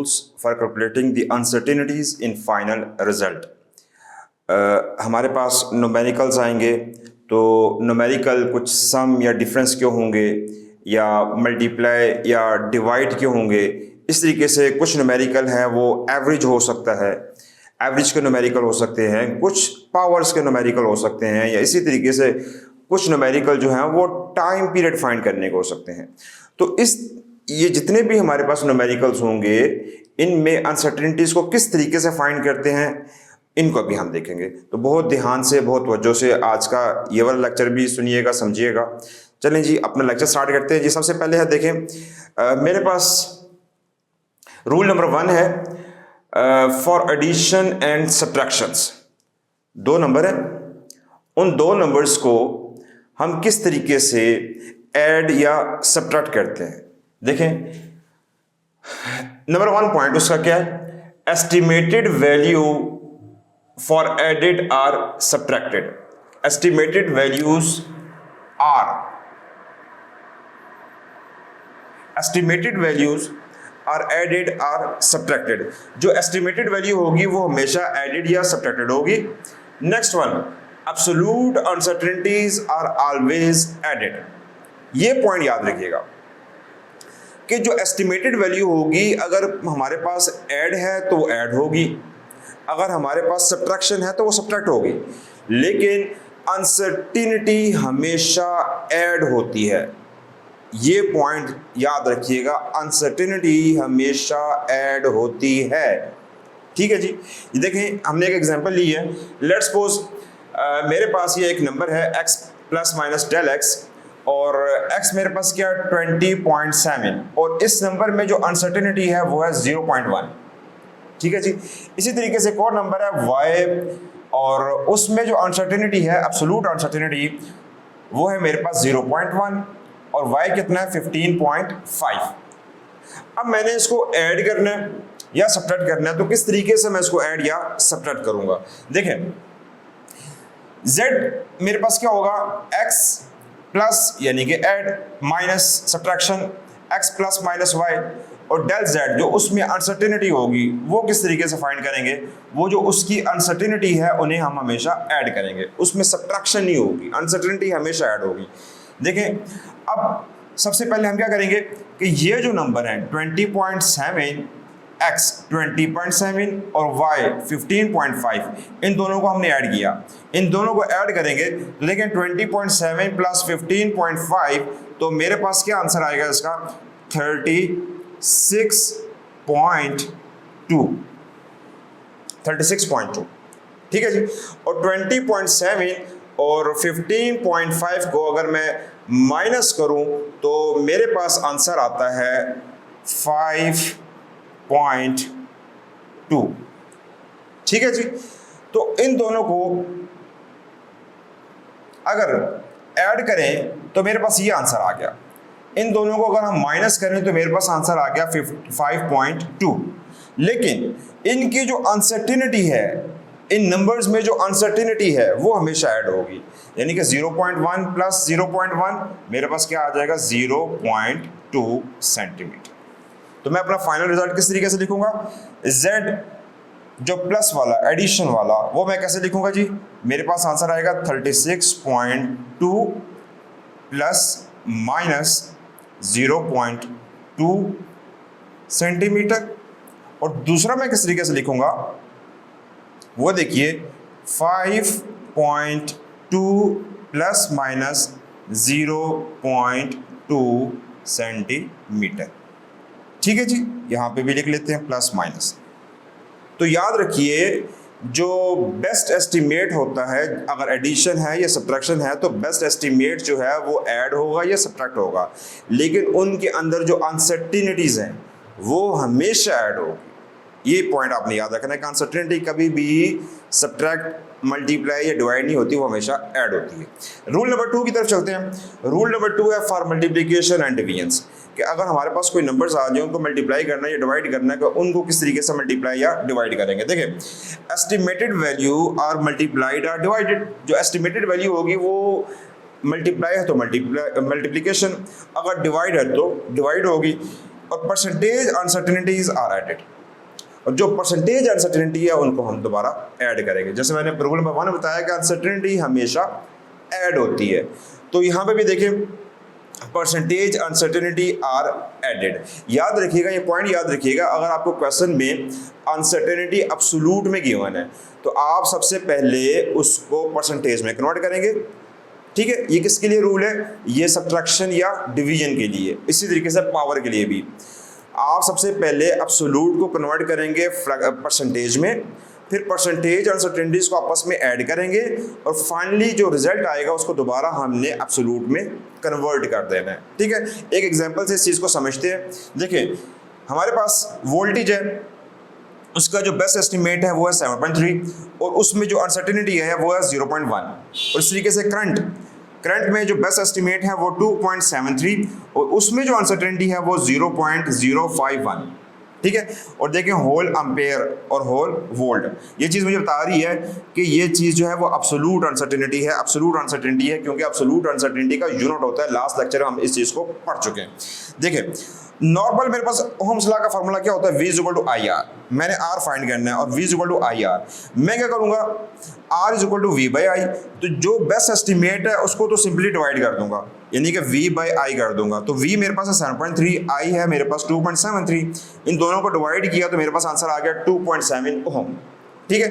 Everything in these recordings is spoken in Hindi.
Rules for calculating the uncertainties in final result. हमारे पास न्यूमेरिकल्स आएंगे तो न्यूमेरिकल कुछ सम या डिफरेंस क्यों होंगे या मल्टीप्लाई या डिवाइड क्यों होंगे, इस तरीके से कुछ न्यूमेरिकल है वो एवरेज हो सकता है, एवरेज के न्यूमेरिकल हो सकते हैं, कुछ पावर्स के न्यूमेरिकल हो सकते हैं, या इसी तरीके से कुछ न्यूमेरिकल जो हैं वो टाइम पीरियड फाइंड करने के हो सकते हैं। तो ये जितने भी हमारे पास न्यूमेरिकल्स होंगे इनमें अनसर्टेनिटीज को किस तरीके से फाइंड करते हैं इनको भी हम देखेंगे। तो बहुत ध्यान से, बहुत तवज्जो से आज का ये वाला लेक्चर भी सुनिएगा, समझिएगा। चलें जी अपना लेक्चर स्टार्ट करते हैं जी। सबसे पहले है देखें मेरे पास रूल नंबर 1 है for addition and subtractions. 2 number है, उन 2 नंबर्स को हम किस तरीके से ऐड या सब्ट्रैक्ट करते हैं। देखें नंबर 1 पॉइंट उसका क्या है, estimated value for added or subtracted. Estimated values are added or subtracted. जो एस्टिमेटेड वैल्यू होगी वो हमेशा एडेड या सब्ट्रैक्टेड होगी। Next one, absolute uncertainties are always added. ये पॉइंट याद रखिएगा कि जो एस्टिमेटेड वैल्यू होगी अगर हमारे पास ऐड है तो वो ऐड होगी, अगर हमारे पास सब्ट्रैक्शन है तो वो सब्ट्रैक्ट होगी, लेकिन अनसर्टेनिटी हमेशा ऐड होती है। ये पॉइंट याद रखिएगा, अनसर्टेनिटी हमेशा ऐड होती है। ठीक है जी। ये देखें हमने एक एग्जांपल ली है। लेट्स सपोज मेरे पास ये एक नंबर है x plus minus del x और x मेरे पास क्या 20.7 और इस नंबर में जो अनसर्टेनिटी है वो है 0.1। ठीक है जी। इसी तरीके से एक और नंबर है y और उसमें जो अनसर्टेनिटी है, एब्सोल्यूट अनसर्टेनिटी, वो है मेरे पास 0.1 और y कितना है 15.5। अब मैंने इसको ऐड करना है या सब्ट्रैक्ट करना है, तो किस तरीके से मैं इसको ऐड या सब्ट्रैक्ट करूंगा। देखें z मेरे पास क्या होगा, x प्लस यानी कि add minus subtraction x plus minus y, और डेल z जो उसमें अनसर्टेनिटी होगी वो किस तरीके से फाइंड करेंगे, वो जो उसकी अनसर्टेनिटी है उन्हें हम हमेशा ऐड करेंगे, उसमें सब्ट्रैक्शन नहीं होगी, अनसर्टेनिटी हमेशा ऐड होगी। देखें अब सबसे पहले हम क्या करेंगे कि ये जो नंबर है 20.7, x 20.7 और y 15.5, इन दोनों को हमने ऐड किया, इन दोनों को ऐड करेंगे तो देखें 20.7 प्लस 15.5, तो मेरे पास क्या आंसर आएगा इसका 36.2। ठीक है जी। और 20.7 और 15.5 को अगर मैं माइनस करूं तो मेरे पास आंसर आता है 5.2। ठीक है जी। तो इन दोनों को अगर ऐड करें तो मेरे पास ये आंसर आ गया, इन दोनों को अगर हम माइनस करें तो मेरे पास आंसर आ गया 5.2। लेकिन इनकी जो अनसर्टेनिटी है, इन नंबर्स में जो अनसर्टेनिटी है वो हमेशा ऐड होगी, यानी कि 0.1 प्लस 0.1 मेरे पास क्या आ जाएगा 0.2 सेंटीमीटर। तो मैं अपना फाइनल रिजल्ट किस तरीके से लिखूंगा, z जो प्लस वाला एडिशन वाला वो मैं कैसे लिखूंगा जी, मेरे पास आंसर आएगा 36.2 प्लस माइनस 0.2 सेंटीमीटर। और दूसरा मैं किस तरीके से लिखूंगा वो देखिए 5.2 प्लस माइनस 0.2 सेंटीमीटर। ठीक है जी। यहां पे भी लिख लेते हैं प्लस माइनस। तो याद रखिए जो बेस्ट एस्टिमेट होता है अगर एडिशन है या सब्ट्रैक्शन है तो बेस्ट एस्टिमेट जो है वो ऐड होगा या सब्ट्रैक्ट होगा, लेकिन उनके अंदर जो अनसर्टेनिटीज हैं वो हमेशा ऐड होगी। ये पॉइंट आपने याद रखना है कि अनसर्टेनिटी कभी भी सब्ट्रैक्ट, मल्टीप्लाई या डिवाइड नहीं होती, वो हमेशा ऐड होती है। रूल नंबर 2 की तरफ चलते हैं। रूल नंबर 2 है फॉर मल्टीप्लिकेशन एंड डिवीजन, कि अगर हमारे पास कोई नंबर्स आ जाए उनको मल्टीप्लाई करना या डिवाइड करना है तो उनको किस तरीके से मल्टीप्लाई या डिवाइड करेंगे। देखिए estimated value are multiplied or divided. जो एस्टिमेटेड वैल्यू होगी वो मल्टीप्लाई है तो मल्टीप्लिकेशन, अगर डिवाइड है तो डिवाइड होगी, और परसेंटेज अनसर्टेनिटीज आर एडेड। और जो परसेंटेज अनसर्टेनिटी है उनको हम दोबारा ऐड करेंगे। जैसे मैंने रूल नंबर 1 में बताया कि अनसर्टेनिटी हमेशा ऐड होती है, तो यहाँ पे भी देखें परसेंटेज अनसर्टेनिटी आर एडेड। याद रखिएगा, ये पॉइंट याद रखिएगा, अगर आपको क्वेश्चन में अनसर्टेनिटी एब्सोल्यूट में गिवन है तो आप सबसे पहले उसको परसेंटेज में कन्वर्ट करेंगे। ठीक है, ये किसके लिए रूल है? ये सब्ट्रैक्शन या डिवीजन के लिए। इसी तरीके से पावर के लिए भी आप सबसे पहले एब्सोल्यूट को कन्वर्ट करेंगे परसेंटेज में, फिर परसेंटेज अनसर्टेनिटीज को आपस में ऐड करेंगे और फाइनली जो रिजल्ट आएगा उसको दोबारा हमने एब्सोल्यूट में कन्वर्ट कर देना है। ठीक है, एक एग्जांपल से इस चीज़ को समझते हैं। देखिए हमारे पास वोल्टेज है, उसका जो बेस्ट एस्टिमेट है वो है 7.3 और उसमें जो अनसर्टेनिटी है वो है 0.1। और इस तरीके से करंट में जो बेस्ट एस्टिमेट है वो 2.73 और उसमें जो अनसर्टेनिटी है वो 0.051। ठीक है, और देखें होल एम्पेयर और होल वोल्ट, ये चीज़ मुझे बता रही है कि ये चीज़ जो है वो एब्सोल्यूट अनसर्टेनिटी है। एब्सोल्यूट अनसर्टेनिटी है क्योंकि एब्सोल्यूट अनसर्टेनिटी का यूनिट होता है, लास्ट लेक्चर हम इस चीज़ को पढ़ चुके हैं। देखिए नॉर्मल मेरे पास ओहम्स लॉ का फार्मूला क्या होता है? V equal to I R. मैंने R फाइंड करना है और V equal to I R. मैं क्या करूँगा? R is equal to V by I. तो जो बेस्ट एस्टिमेट है उसको तो सिंपली डिवाइड कर दूंगा, यानी कि V बाई आई कर दूंगा। तो V मेरे पास है 7.3, I है मेरे पास 2.73, इन दोनों को डिवाइड किया तो मेरे पास आंसर आ गया 2.7 ओहम। ठीक है,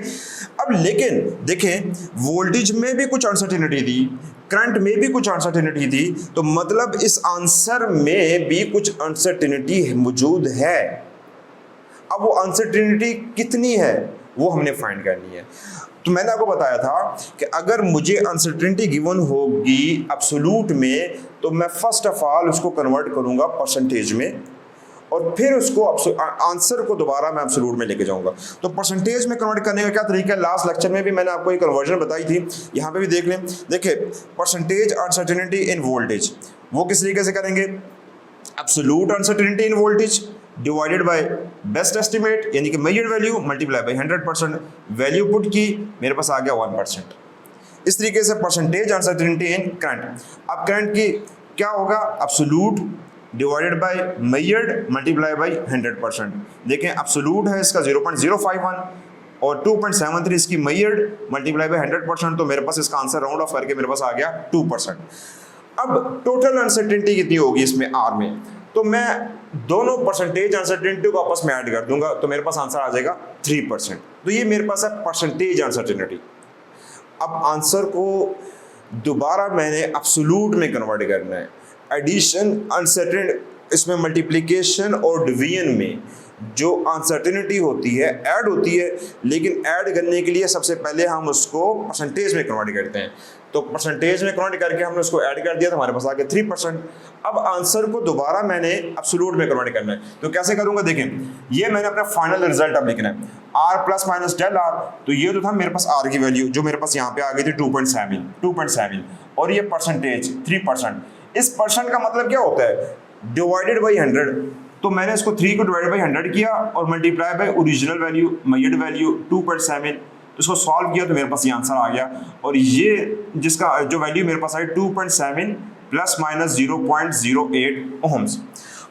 अब लेकिन देखें वोल्टेज में भी कुछ अनसर्टेनिटी थी, करंट में भी कुछ अनसर्टेनिटी थी, तो मतलब इस आंसर में भी कुछ अनसर्टेनिटी मौजूद है। अब वो अनसर्टेनिटी कितनी है वो हमने फाइंड करनी है। तो मैंने आपको बताया था कि अगर मुझे अनसर्टेनिटी गिवन होगी एब्सोल्यूट में तो मैं फर्स्ट ऑफ ऑल उसको कन्वर्ट करूंगा परसेंटेज में और फिर उसको आंसर को दोबारा मैं एब्सोल्यूट में लेके जाऊंगा। तो परसेंटेज में कन्वर्ट करने का क्या तरीका है? लास्ट लेक्चर में भी मैंने आपको एक कन्वर्जन बताई थी, यहाँ पे भी देख लें। देखिए परसेंटेज अनसर्टेनिटी इन वोल्टेज वो किस तरीके से करेंगे? Absolute uncertainty in voltage divided by best estimate यानी कि measured value multiply by 100%, value put की, मेरे पास आ गया 1%। इस तरीके से परसेंटेज अनसर्टेनिटी इन करंट। अब करंट की क्या होगा? Absolute divided by measured multiply by 100%। देखें एब्सोल्यूट है इसका 0.051 और 2.73 इसकी मेजर्ड मल्टीप्लाई बाय 100%, तो मेरे पास इसका आंसर राउंड ऑफ करके मेरे पास आ गया 2%। अब टोटल अनसर्टेनिटी कितनी होगी इसमें आर में? तो मैं दोनों परसेंटेज अनसर्टेनिटी को आपस में ऐड कर दूंगा तो मेरे पास आंसर आ जाएगा 3%। तो ये मेरे पास है परसेंटेज अनसर्टेनिटी। अब आंसर को दोबारा मैंने एब्सोल्यूट में कन्वर्ट करना है। एडिशन अनसर्टेन, इसमें मल्टीप्लिकेशन और डिवीजन में जो अनसर्टेनिटी होती है ऐड होती है, लेकिन ऐड करने के लिए सबसे पहले हम उसको परसेंटेज में कन्वर्ट करते हैं। तो परसेंटेज में कन्वर्ट करके हमने उसको ऐड कर दिया तो हमारे पास आ गया 3%। अब आंसर को दोबारा मैंने एब्सोल्यूट में कन्वर्ट करना है, तो कैसे करूंगा? देखें ये मैंने अपना फाइनल रिजल्ट अब लिखना है, R plus minus del R। तो ये तो था मेरे पास R की वैल्यू जो मेरे पास यहाँ पे आ गई थी 2.7 और ये परसेंटेज 3%। इस परसेंट का मतलब क्या होता है? Divided by 100। तो मैंने इसको 3 को डिवाइडेड बाई 100 किया और multiply by original value measured value 2.7, तो इसको सॉल्व किया तो मेरे पास ये आंसर आ गया। और ये जिसका जो वैल्यू मेरे पास आई 2.7 प्लस माइनस 0.08 ओहम्स।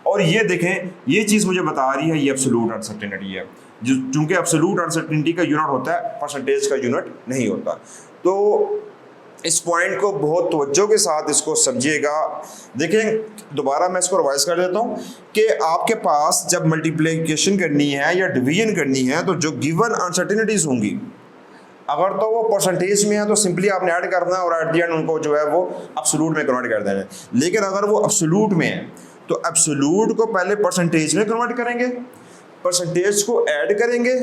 और ये देखें ये चीज़ मुझे बता रही है ये एब्सोल्यूट अनसर्टेनिटी है, चूंकि एब्सोल्यूट अनसर्टेनिटी का यूनिट होता है, परसेंटेज का यूनिट नहीं होता। तो इस पॉइंट को बहुत तवज्जो के साथ इसको समझिएगा। देखें दोबारा मैं इसको रिवाइज कर देता हूँ कि आपके पास जब मल्टीप्लिकेशन करनी है या डिवीजन करनी है तो जो गिवन अनसर्टेनिटीज होंगी, अगर तो वो परसेंटेज में है तो सिंपली आपने ऐड करना है और एट द एंड उनको जो है वो एब्सोल्यूट में कन्वर्ट कर देना है। लेकिन अगर वो एब्सोल्यूट में है तो एब्सोल्यूट को पहले परसेंटेज में कन्वर्ट करेंगे, परसेंटेज को ऐड करेंगे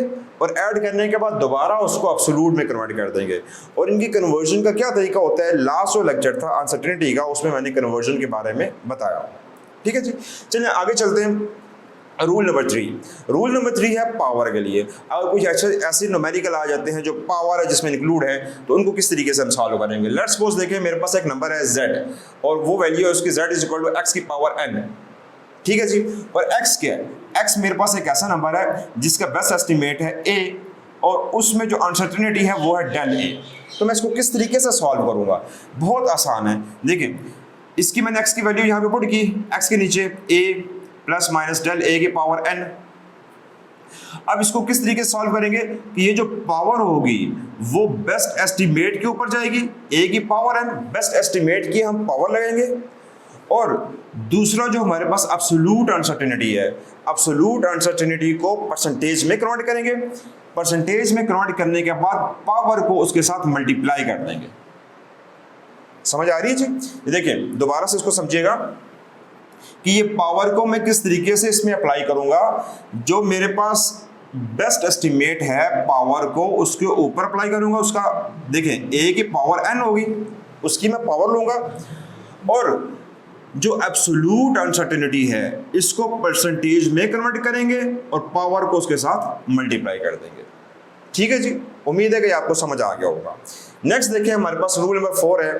और ऐड करने के बाद दोबारा उसको एब्सोल्यूट में कन्वर्ट कर देंगे। और इनकी कन्वर्जन का क्या तरीका होता है? लास्ट जो लेक्चर था अनसर्टेनिटी का उसमें मैंने कन्वर्जन के बारे में बताया। ठीक है जी, चलिए आगे चलते हैं। Rule number 3। रूल नंबर 3 है पावर के लिए। अगर कुछ ऐसे न्यूमेरिकल आ जाते हैं जो पावर है जिसमें इंक्लूड है तो उनको किस तरीके से हम सॉल्व करेंगे? लेट्स सपोज देखें मेरे पास एक नंबर है z और वो वैल्यू है उसकी z is equal to x की पावर n। ठीक है जी, और x क्या है? x मेरे पास एक ऐसा नंबर है जिसका बेस्ट एस्टिमेट है a और उसमें जो अनसर्टेनिटी है वो है डेल a। तो मैं इसको किस तरीके से सॉल्व करूंगा? बहुत आसान है। देखिए इसकी मैंने x की वैल्यू यहाँ पे पुट की, x के नीचे a plus minus del a की पावर n। अब इसको किस तरीके से सॉल्व करेंगे कि ये जो पावर होगी वो बेस्ट एस्टीमेट के ऊपर जाएगी, ए की पावर एन, बेस्ट एस्टीमेट की हम पावर लगाएंगे, और दूसरा जो हमारे पास एब्सोल्यूट अनसर्टेनिटी है, एब्सोल्यूट अनसर्टेनिटी को परसेंटेज में कन्वर्ट करेंगे, परसेंटेज में कन्वर्ट करने के बाद पावर को उसके साथ मल्टीप्लाई कर देंगे। समझ आ रही है जी? देखिए दोबारा से इसको समझिएगा कि ये पावर को मैं किस तरीके से इसमें अप्लाई करूंगा। जो मेरे पास बेस्ट एस्टिमेट है पावर को उसके ऊपर अप्लाई करूंगा, उसका देखें ए की पावर एन होगी, उसकी मैं पावर लूंगा, और जो एब्सोल्यूट अनसर्टेनिटी है इसको परसेंटेज में कन्वर्ट करेंगे और पावर को उसके साथ मल्टीप्लाई कर देंगे। ठीक है जी, उम्मीद है कि आपको समझ आ गया होगा। नेक्स्ट देखिए हमारे पास रूल नंबर 4 है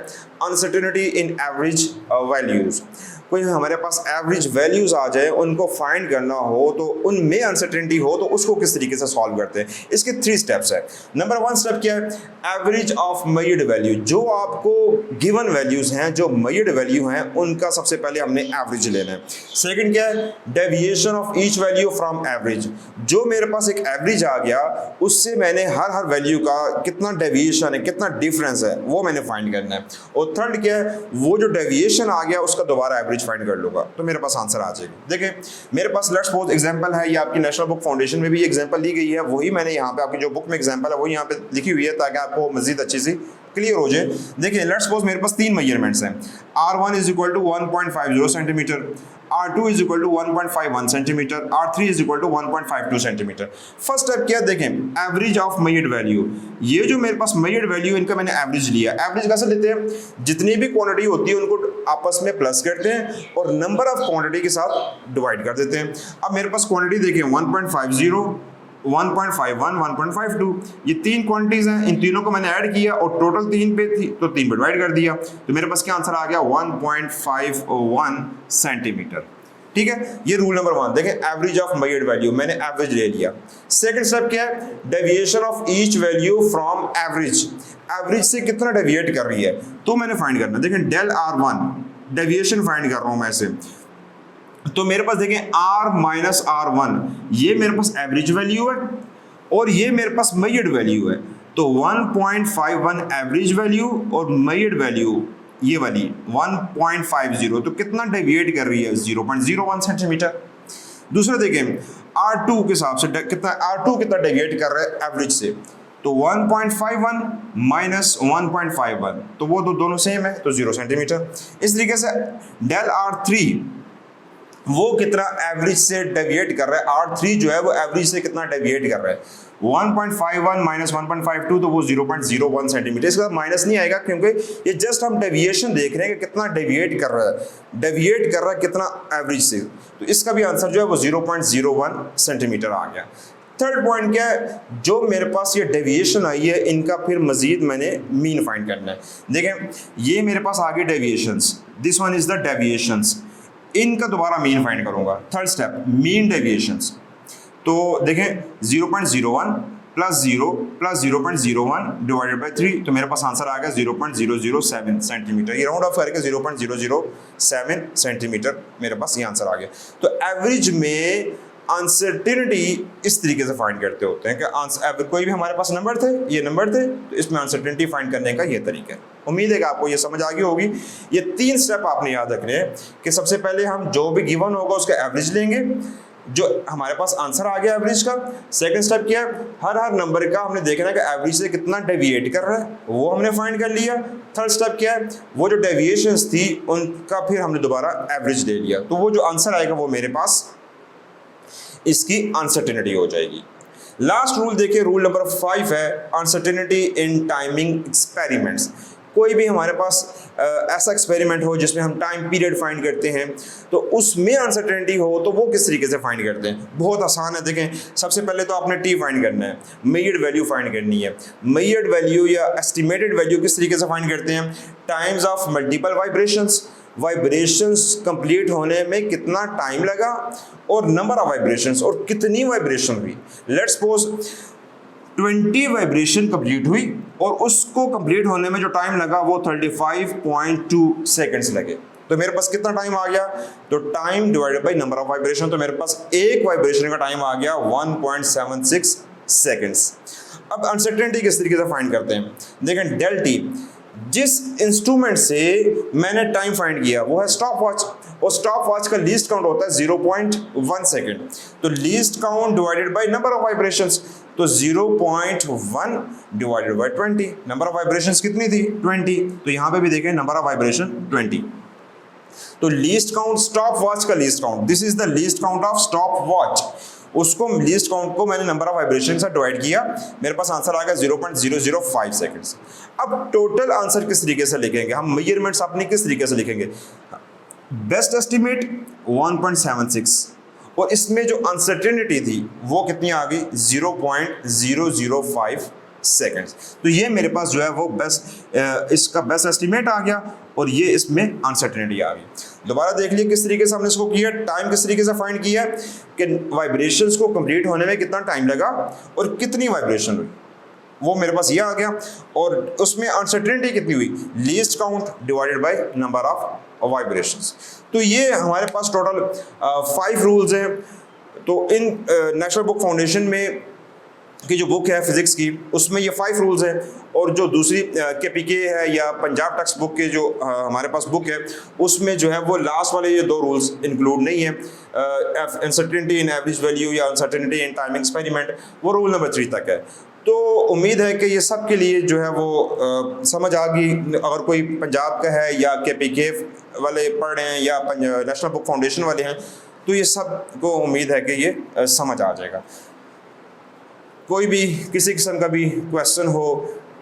अनसर्टेनिटी इन एवरेज वैल्यूज। कोई हमारे पास एवरेज वैल्यूज आ जाए, उनको फाइंड करना हो, तो उनमें अनसर्टेनिटी हो तो उसको किस तरीके से सॉल्व करते हैं। इसके 3 स्टेप्स है। नंबर 1 स्टेप क्या है, एवरेज ऑफ मेजर्ड वैल्यू। जो आपको गिवन वैल्यूज हैं, जो मेजर्ड वैल्यू हैं, उनका सबसे पहले हमने एवरेज लेना है। सेकंड क्या है, deviation of each value from average. जो मेरे पास एक एवरेज आ गया उससे मैंने हर वैल्यू का कितना डेविएशन है, कितना डिफरेंस है, वो मैंने फाइंड करना है। और थर्ड क्या है, वो जो डेविएशन आ गया उसका दोबारा एवरेज फाइंड कर लूंगा तो मेरे पास आंसर आ जाएगा। देखिए मेरे पास लेट्स सपोज एग्जांपल है, ये आपकी नेशनल बुक फाउंडेशन में भी एग्जांपल दी गई है, वही मैंने यहाँ पे आपकी जो बुक में एग्जांपल है वही यहाँ पे लिखी हुई है ताकि आपको मजीद अच्छी सी क्लियर हो जाए। देखिए लेट्स सपोज मेरे पास 3 मेजरमेंट्स हैं। R1 is equal to 1.50 centimetre, R2 is equal to 1.51 centimetre, R3 is equal to 1.52 centimetre. First step क्या देखें, एवरेज ऑफ मेजर्ड वैल्यू। ये जो मेरे पास मेजर्ड वैल्यू इनका मैंने एवरेज लिया। एवरेज कैसे लेते हैं, जितनी भी क्वांटिटी होती है उनको आपस में प्लस करते हैं और नंबर ऑफ क्वांटिटी के साथ डिवाइड कर देते हैं। अब मेरे पास क्वांटिटी देखिए 1.50, 1.51, 1.52, ये 3 क्वांटिटीज हैं। इन तीनों को मैंने ऐड किया और टोटल 3 पे थी तो 3 पे डिवाइड कर दिया, तो मेरे पास क्या आंसर आ गया 1.51 सेंटीमीटर। ठीक है, ये रूल नंबर 1। देखें एवरेज ऑफ मेजर्ड वैल्यू, मैंने एवरेज ले लिया। सेकंड स्टेप क्या है, deviation of each value from average. Average से कितना डेविएट कर रही है तो मैंने फाइंड करना। देखें डेल R1 डेविएशन फाइंड कर रहा हूं मैं ऐसे, तो मेरे पास देखें R माइनस R1 ये मेरे पास एवरेज वैल्यू है और ये मेरे पास मेजर्ड वैल्यू है। तो 1.51 एवरेज वैल्यू और मेजर्ड वैल्यू ये वाली 1.50, तो कितना डेविएट कर रही है 0.01 सेंटीमीटर। दूसरा देखें R2 के हिसाब से कितना R2 कितना डेविएट कर रहा है एवरेज से, तो 1.51 माइनस 1.51 तो वो तो दोनों सेम है तो 0 सेंटीमीटर। इस तरीके से डेल R3 वो कितना एवरेज से डेविएट कर रहा है, R3 जो है वो एवरेज से कितना डेविएट कर रहा है 1.51 माइनस 1.52 तो वो 0.01 सेंटीमीटर। इसका माइनस नहीं आएगा क्योंकि ये जस्ट हम डेविएशन देख रहे हैं कि कितना डेविएट कर रहा है, डेविएट कर रहा है कितना एवरेज से, तो इसका भी आंसर जो है वो 0.01 सेंटीमीटर आ गया। थर्ड पॉइंट क्या है, जो मेरे पास ये डेविएशन आई है इनका फिर मजीद मैंने मीन फाइंड करना है। देखें ये मेरे पास आ गए deviations, this one is the deviations, इनका दोबारा मीन फाइंड करूंगा। थर्ड स्टेप मीन डेविएशंस, तो देखें 0.01 प्लस 0 प्लस 0.01 डिवाइडेड बाय 3 तो मेरे पास आंसर आ गया 0.007 सेंटीमीटर। ये राउंड ऑफ करके 0.007 सेंटीमीटर मेरे पास ये आंसर आ गया। तो एवरेज में अनसर्टेनिटी इस तरीके से फाइंड करते होते हैं कि आंसर कोई भी हमारे पास नंबर थे, ये नंबर थे, तो इसमें अनसर्टेनिटी फाइंड करने का ये तरीका है। उम्मीद है कि आपको ये समझ आ गई होगी। ये 3 स्टेप आपने याद रखने हैं कि सबसे पहले हम जो भी गिवन होगा उसका एवरेज लेंगे, जो हमारे पास आंसर आ गया एवरेज का। सेकंड स्टेप क्या है, हर नंबर का हमने देखना है कि एवरेज से कितना डेविएट कर रहा है, वो हमने फाइंड कर लिया। थर्ड स्टेप क्या है, वो जो डेविएशंस थी उनका फिर हमने दोबारा एवरेज ले लिया, तो वो जो आंसर आएगा वो मेरे पास इसकी अनसर्टेनिटी हो जाएगी। लास्ट रूल देखिए, रूल नंबर 5 है अनसर्टेनिटी इन टाइमिंग एक्सपेरिमेंट्स। कोई भी हमारे पास ऐसा एक्सपेरिमेंट हो जिसमें हम टाइम पीरियड फाइंड करते हैं तो उसमें अनसर्टेनिटी हो तो वो किस तरीके से फाइंड करते हैं। बहुत आसान है। देखें सबसे पहले तो आपने टी फाइंड करना है, मेजर्ड वैल्यू फाइंड करनी है। मेजर्ड वैल्यू या एस्टिमेटेड वैल्यू किस तरीके से फाइंड करते हैं, times of multiple vibrations, vibrations complete होने में कितना टाइम लगा और नंबर ऑफ वाइब्रेशंस और कितनी वाइब्रेशन हुई। लेट्स सपोज 20 वाइब्रेशन कंप्लीट हुई और उसको कंप्लीट होने में जो टाइम लगा वो 35.2 सेकंड्स लगे, तो मेरे पास कितना टाइम आ गया, तो time divided by number of vibration, तो मेरे पास एक वाइब्रेशन का टाइम आ गया 1.76 सेकेंड्स। अब अनसर्टेनिटी किस तरीके से फाइंड करते हैं, देखें डेल टी, जिस इंस्ट्रूमेंट से मैंने टाइम फाइंड किया वो है स्टॉप वॉच, और स्टॉप वॉच का लीस्ट काउंट होता है 0.1 सेकेंड, तो least count divided by number of vibrations, तो 0.1 divided by 20, number of vibrations कितनी थी 20, तो यहां पे भी देखें नंबर ऑफ वाइब्रेशन 20, तो लीस्ट काउंट स्टॉप वॉच का least count, this is the least count of stop watch, उसको लीस्ट काउंट को मैंने नंबर ऑफ वाइब्रेशन से डिवाइड किया, मेरे पास आंसर आ गया 0.005 सेकंड्स। अब टोटल आंसर किस तरीके से लिखेंगे हम, मेजरमेंट्स अपनी किस तरीके से लिखेंगे, बेस्ट एस्टिमेट 1.76 और इसमें जो अनसर्टेनिटी थी वो कितनी आ गई 0.005 सेकंड्स, तो ये मेरे पास जो है वो बेस्ट इसका बेस्ट एस्टिमेट आ गया और ये इसमें अनसर्टेनिटी आ गई। दोबारा देख लिए किस तरीके से हमने इसको किया, टाइम किस तरीके से फाइंड किया कि वाइब्रेशंस को कंप्लीट होने में कितना टाइम लगा और कितनी वाइब्रेशन हुई, वो मेरे पास ये आ गया, और उसमें अनसर्टेनिटी कितनी हुई, least count divided by number of vibrations. तो ये हमारे पास टोटल 5 रूल्स हैं। तो इन नेशनल बुक फाउंडेशन में की जो बुक है फिजिक्स की, उसमें ये 5 रूल्स हैं, और जो दूसरी KPK है या पंजाब टेक्स्ट बुक के जो हमारे पास बुक है उसमें जो है वो लास्ट वाले ये 2 रूल्स इंक्लूड नहीं है, अनसर्टेनिटी इन एवरेज वैल्यू या अनसर्टेनिटी इन टाइम एक्सपेरिमेंट, वो रूल नंबर 3 तक है। तो उम्मीद है कि ये सब के लिए जो है वो समझ आ गई, अगर कोई पंजाब का है या KPK वाले पढ़ रहे हैं या नेशनल बुक फाउंडेशन वाले हैं, तो ये सब को उम्मीद है कि ये समझ आ जाएगा। कोई भी किसी किस्म का भी क्वेश्चन हो